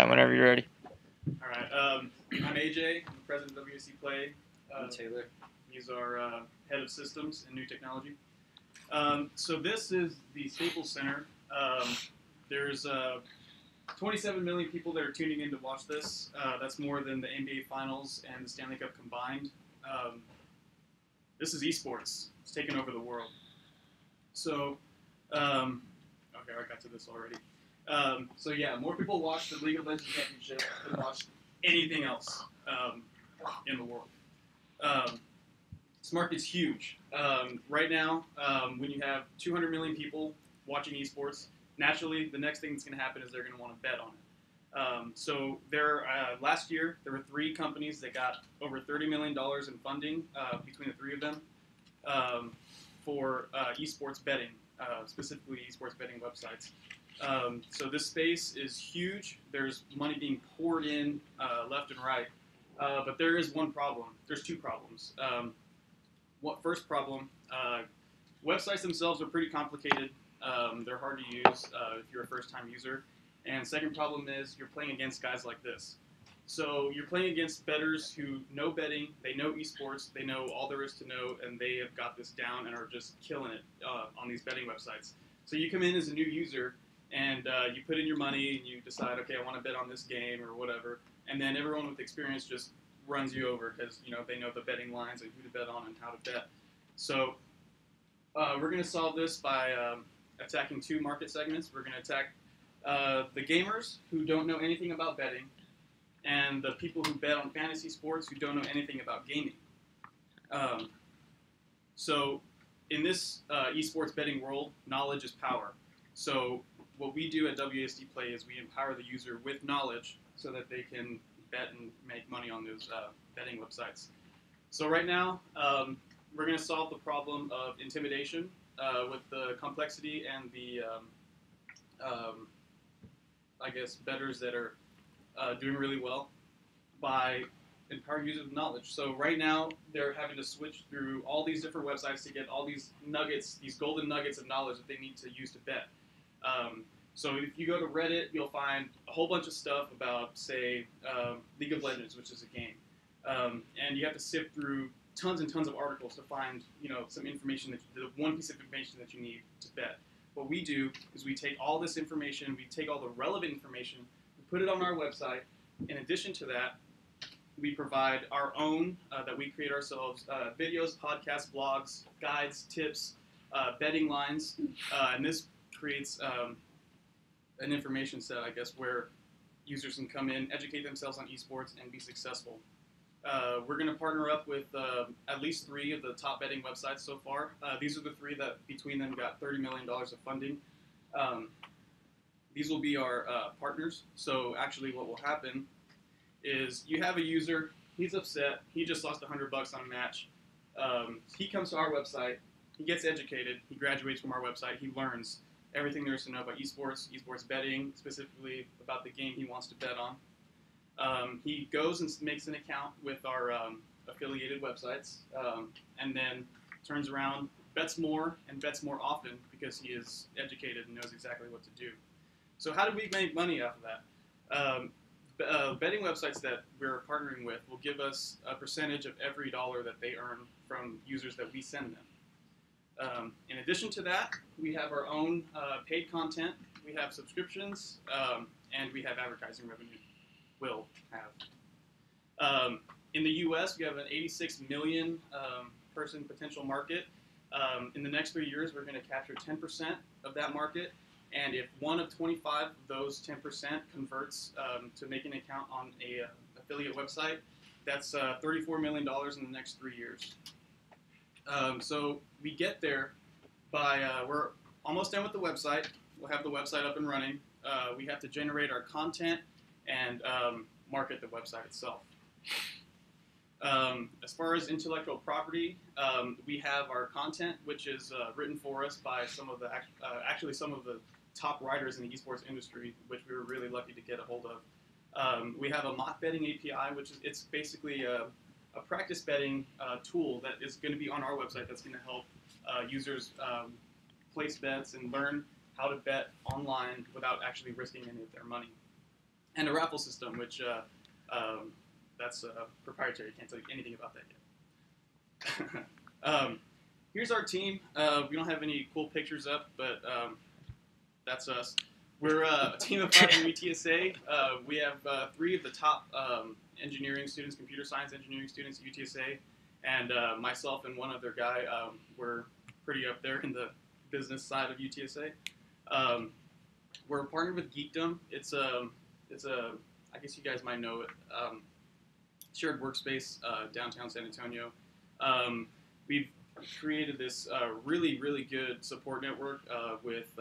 time whenever you're ready. All right. I'm AJ. I'm the president of WSC Play. I'm Taylor. He's our head of systems and new technology. So this is the Staples Center. There's 27 million people that are tuning in to watch this. That's more than the NBA Finals and the Stanley Cup combined. This is esports. It's taken over the world. So, okay, I got to this already. So yeah, more people watch the League of Legends Championship than watch anything else in the world. This market's huge. Right now, when you have 200 million people watching esports, naturally the next thing that's going to happen is they're going to want to bet on it. So last year, there were 3 companies that got over $30 million in funding between the 3 of them for esports betting, specifically esports betting websites. So this space is huge. There's money being poured in left and right. But there is one problem. There's 2 problems. First problem, websites themselves are pretty complicated. They're hard to use if you're a first-time user. And second problem is you're playing against guys like this. So you're playing against bettors who know betting, they know esports, they know all there is to know, and they have got this down and are just killing it on these betting websites. So you come in as a new user, and you put in your money, and you decide, okay, I want to bet on this game or whatever, and then everyone with experience just runs you over because they know the betting lines and who to bet on and how to bet. So we're going to solve this by attacking 2 market segments. We're going to attack the gamers who don't know anything about betting, and the people who bet on fantasy sports who don't know anything about gaming. So in this esports betting world, knowledge is power. So what we do at WSD Play is we empower the user with knowledge so that they can bet and make money on those betting websites. So right now, we're going to solve the problem of intimidation with the complexity and the, I guess, bettors that are doing really well by empowering users with knowledge. So right now, they're having to switch through all these different websites to get all these nuggets, these golden nuggets of knowledge that they need to use to bet. So if you go to Reddit, you'll find a whole bunch of stuff about, say, League of Legends, which is a game. And you have to sift through tons and tons of articles to find, some information, the one piece of information that you need to bet. What we do is we take all this information, we take all the relevant information, we put it on our website. In addition to that, we provide our own, that we create ourselves, videos, podcasts, blogs, guides, tips, betting lines, and this creates an information set, I guess, where users can come in, educate themselves on esports, and be successful. We're going to partner up with at least 3 of the top betting websites so far. These are the 3 that between them got $30 million of funding. These will be our partners. So actually what will happen is you have a user, he's upset, he just lost $100 on a match. He comes to our website, he gets educated, he graduates from our website, he learns everything there is to know about esports, esports betting, specifically about the game he wants to bet on. He goes and makes an account with our affiliated websites, and then turns around, bets more, and bets more often because he is educated and knows exactly what to do. So how do we make money off of that? Betting websites that we're partnering with will give us a percentage of every dollar that they earn from users that we send them. In addition to that, we have our own paid content, we have subscriptions, and we have advertising revenue. Will have. In the U.S., we have an 86 million person potential market. In the next 3 years, we're going to capture 10% of that market. And if one of 25 of those 10% converts to make an account on a affiliate website, that's $34 million in the next 3 years. So we get there by, we're almost done with the website. We'll have the website up and running. We have to generate our content and market the website itself. As far as intellectual property, we have our content, which is written for us by some of the actually some of the top writers in the esports industry, which we were really lucky to get a hold of. We have a mock betting API, which is it's basically a practice betting tool that is going to be on our website that's going to help users place bets and learn how to bet online without actually risking any of their money. and a raffle system, which that's proprietary. Can't tell you anything about that yet. Here's our team. We don't have any cool pictures up, but that's us. We're a team of 5 from UTSA. We have 3 of the top engineering students, computer science engineering students at UTSA, and myself and one other guy. We're pretty up there in the business side of UTSA. We're partnered with Geekdom. It's a I guess you guys might know it. Shared workspace downtown San Antonio. We've created this really good support network with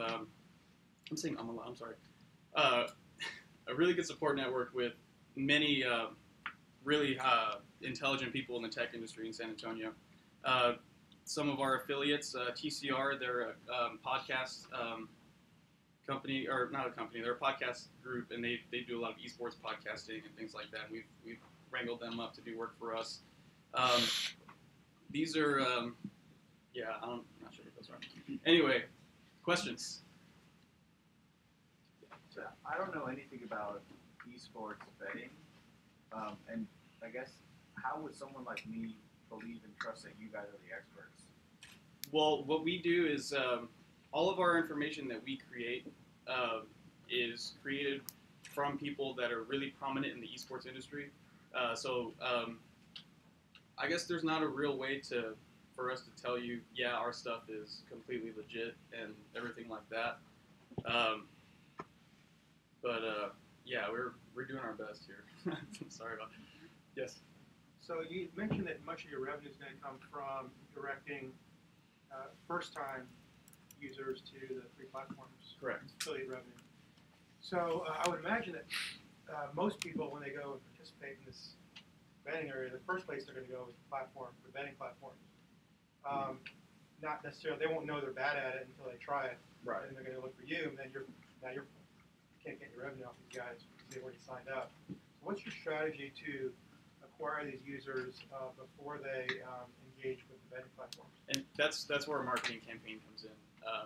I'm saying I'm allowed. I'm sorry. A really good support network with many really intelligent people in the tech industry in San Antonio. Some of our affiliates, TCR, they're a podcast company, or not a company, they're a podcast group, and they do a lot of esports podcasting and things like that. And we've wrangled them up to do work for us. These are, yeah, I'm not sure what those are. Anyway, questions? So I don't know anything about esports betting, and I guess how would someone like me believe and trust that you guys are the experts? Well, what we do is all of our information that we create is created from people that are really prominent in the esports industry. So I guess there's not a real way for us to tell you, yeah, our stuff is completely legit and everything like that. Yeah, we're doing our best here. Sorry about that. Yes. So you mentioned that much of your revenue is going to come from directing first-time users to the 3 platforms. Correct. Affiliate revenue. So I would imagine that most people, when they go and participate in this betting area, the first place they're going to go is the platform, the betting platforms. Not necessarily, they won't know they're bad at it until they try it. Right. And they're going to look for you, and then you can't get your revenue off these guys because they've already signed up. So what's your strategy to acquire these users before they engage with the betting platforms? And that's where our marketing campaign comes in.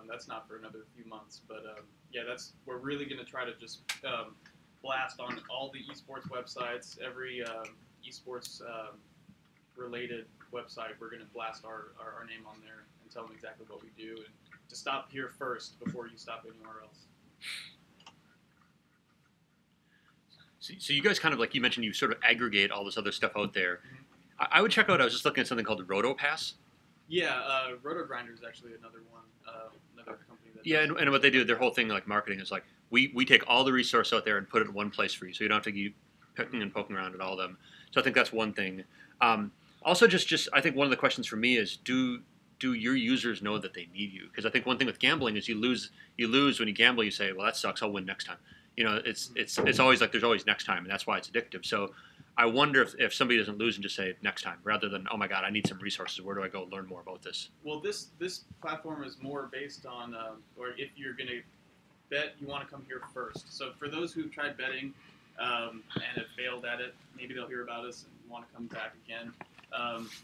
That's not for another few months, but yeah, we're really going to try to just blast on all the esports websites, every esports related website. We're going to blast our name on there and tell them exactly what we do, and to stop here first before you stop anywhere else. So you guys kind of, like you mentioned, you sort of aggregate all this other stuff out there. Mm-hmm. I would check out, I was just looking at something called RotoPass. Yeah, RotoGrinder is actually another one, another company that yeah, and what they do, their whole thing, like marketing, is like, we take all the resource out there and put it in one place for you, so you don't have to keep picking and poking around at all of them. So I think that's one thing. Also, just I think one of the questions for me is, do your users know that they need you? Because I think one thing with gambling is you lose when you gamble. You say, well, that sucks, I'll win next time. You know, it's always like there's always next time, and that's why it's addictive. So I wonder if somebody doesn't lose and just say next time, rather than, oh my God, I need some resources. Where do I go learn more about this? Well, this platform is more based on, or if you're going to bet, you want to come here first. So for those who've tried betting and have failed at it, maybe they'll hear about us and want to come back again.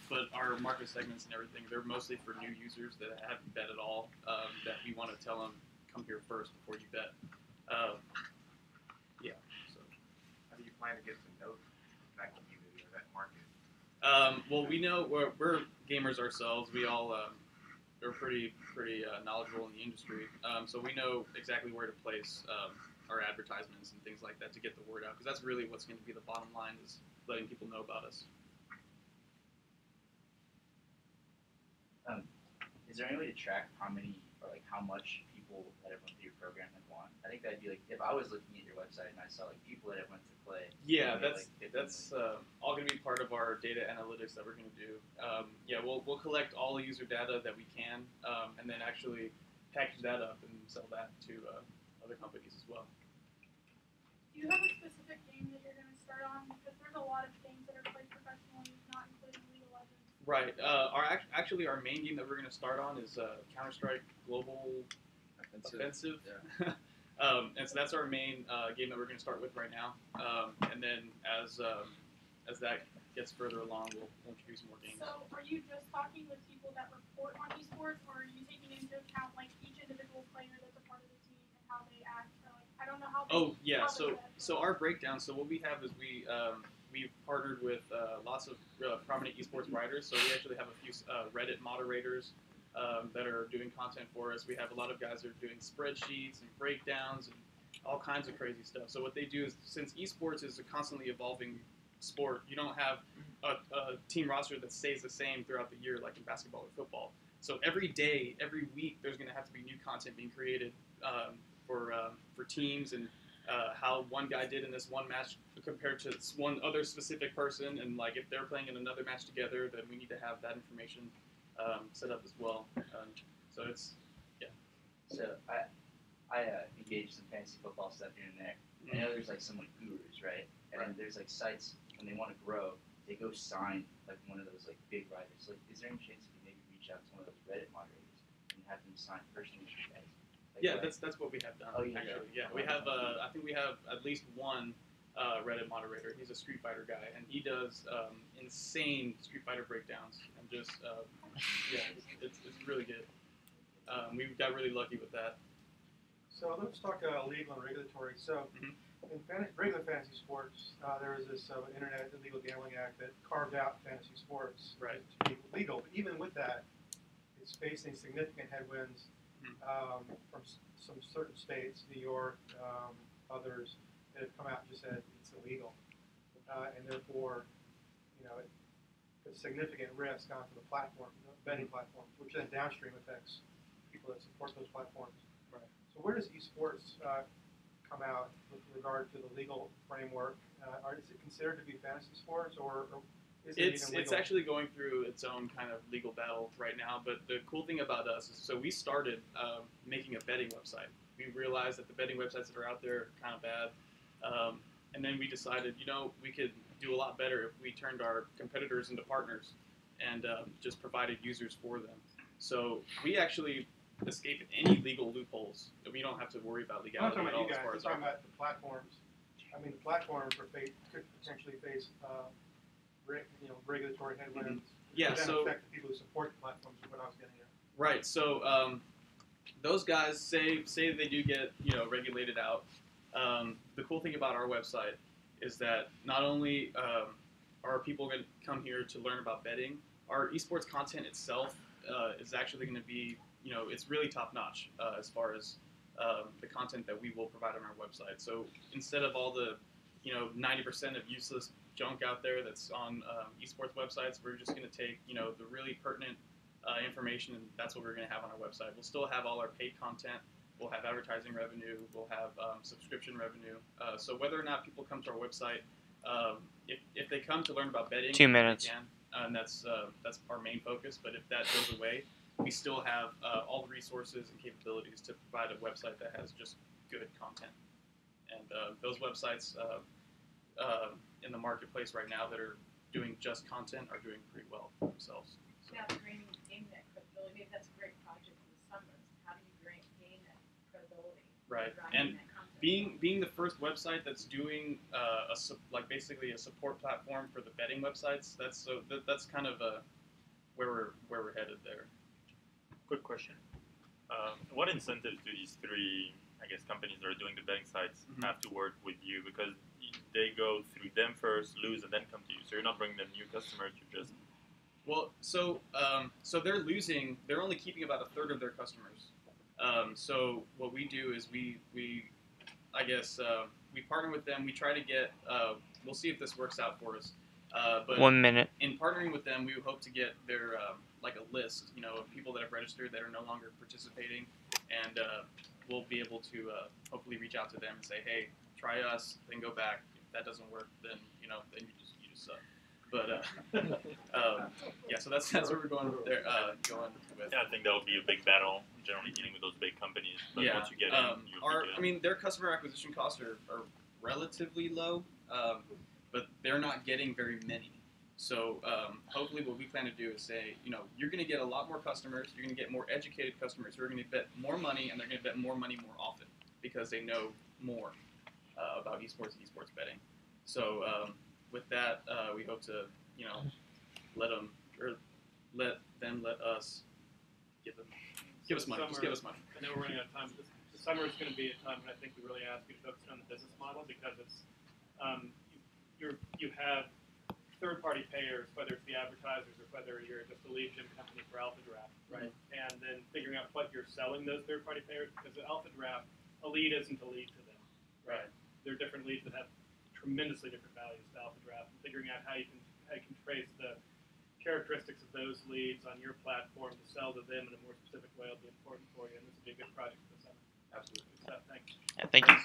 But our market segments and everything, they're mostly for new users that haven't bet at all, that we want to tell them, come here first before you bet. Yeah. So, how do you plan to get to know that community or that market? Well, we know we're gamers ourselves. We all are pretty knowledgeable in the industry, so we know exactly where to place our advertisements and things like that to get the word out. Because that's really what's going to be the bottom line, is letting people know about us. Is there any way to track how many or like how much people that have went through your program have won? I think that'd be like, if I was looking at your website and I saw like people that have went to play. Yeah, maybe, that's all going to be part of our data analytics that we're going to do. Yeah, we'll collect all the user data that we can, and then actually package that up and sell that to other companies as well. Do you have a specific game that you're going to start on? Because there's a lot of games that are played professionally, not including League of Legends. Right. Our main game that we're going to start on is Counter-Strike Global Offensive. Yeah. And so that's our main game that we're going to start with right now. And then as that gets further along, we'll introduce more games. So are you just talking with people that report on esports, or are you taking into account like each individual player that's a part of the team and how they act, or like I don't know how. Oh yeah, how so does that so go? our breakdown. So what we have is we've partnered with lots of prominent esports writers. So we actually have a few Reddit moderators that are doing content for us. We have a lot of guys that are doing spreadsheets and breakdowns and all kinds of crazy stuff. So what they do is, since esports is a constantly evolving sport, you don't have a team roster that stays the same throughout the year like in basketball or football. So every day, every week, there's going to have to be new content being created for teams and how one guy did in this one match compared to this one other specific person, and like if they're playing in another match together, then we need to have that information set up as well. So it's So I engaged in fantasy football stuff here and there. I know there's like some like gurus, right? And then there's like sites when they want to grow, they go sign like one of those like big writers. Like, is there any chance you maybe reach out to one of those Reddit moderators and have them sign personally with you guys? Like, yeah, like, that's what we have done. Oh, you actually, have? yeah, we have. I think we have at least one Reddit moderator. He's a Street Fighter guy, and he does insane Street Fighter breakdowns, and just yeah, it's really good. We got really lucky with that. So let's talk legal and regulatory. So Mhm. in regular fantasy sports, there is this Internet Illegal Gambling Act that carved out fantasy sports Right. to be legal. But even with that, it's facing significant headwinds from some certain states, New York, others, that have come out and just said it's illegal. And therefore, you know, it puts significant risk onto the platform, the betting platforms, which then downstream affects people that support those platforms. Right. So where does esports come out with regard to the legal framework? Is it considered to be fantasy sports, or is it even legal? It's actually going through its own kind of legal battle right now. But the cool thing about us is, so we started making a betting website. We realized that the betting websites that are out there are kind of bad, and then we decided, we could do a lot better if we turned our competitors into partners and just provided users for them. So we actually escape any legal loopholes. We don't have to worry about I'm not legality talking at about all you as guys. far I'm as talking about the platforms. I mean, the platforms could potentially face regulatory headwinds. Yeah, Would that so- affect the people who support the platforms? Is what I was getting at. Right. So those guys say they do get regulated out. The cool thing about our website is that not only are people going to come here to learn about betting, our esports content itself is actually going to be it's really top notch as far as the content that we will provide on our website. So instead of all the 90% of useless junk out there that's on esports websites, we're just going to take the really pertinent information, and that's what we're going to have on our website. We'll still have all our paid content. We'll have advertising revenue. We'll have subscription revenue. So whether or not people come to our website, if they come to learn about betting, 2 minutes. they can, and that's our main focus. But if that goes away, we still have all the resources and capabilities to provide a website that has just good content. And those websites in the marketplace right now that are doing just content are doing pretty well for themselves. So. Now, gaining that credibility, maybe that's a great project for the summers. How do you gain that credibility? Right, Driving and that content? being the first website that's doing basically a support platform for the betting websites, that's kind of where we're headed there. Quick question. What incentives do these three, companies that are doing the betting sites have to work with you? Because they go through them first, lose, and then come to you. So you're not bringing them new customers, you're just... Well, so they're losing. They're only keeping about a third of their customers. So what we do is we partner with them. We try to get. We'll see if this works out for us. But 1 minute. in partnering with them, we hope to get their like a list, of people that have registered that are no longer participating, and we'll be able to hopefully reach out to them and say, hey, try us, then go back. If that doesn't work, then then you just suck. But yeah, so that's where we're going with there. Going with. Yeah, I think that would be a big battle, generally dealing with those big companies. But Yeah. once you get in, you'll be good. Their customer acquisition costs are relatively low, but they're not getting very many. So hopefully what we plan to do is say, you're going to get a lot more customers, you're going to get more educated customers who are going to bet more money, and they're going to bet more money more often because they know more about esports and esports betting. So with that, we hope to, let us give us money. Just give us money. I know we're running out of time, but this summer is going to be a time when I think we really ask you to focus on the business model because it's you have third-party payers, whether it's the advertisers or whether you're just a lead gen company for Alpha Draft, right? And then figuring out what you're selling those third-party payers because the Alpha Draft, a lead isn't a lead to them, right? There are different leads that have tremendously different values to Alpha Draft, and figuring out how you can trace the characteristics of those leads on your platform to sell to them in a more specific way will be important for you, and this will be a good project for the summer. Absolutely. Good stuff. Thanks. Yeah, thank you.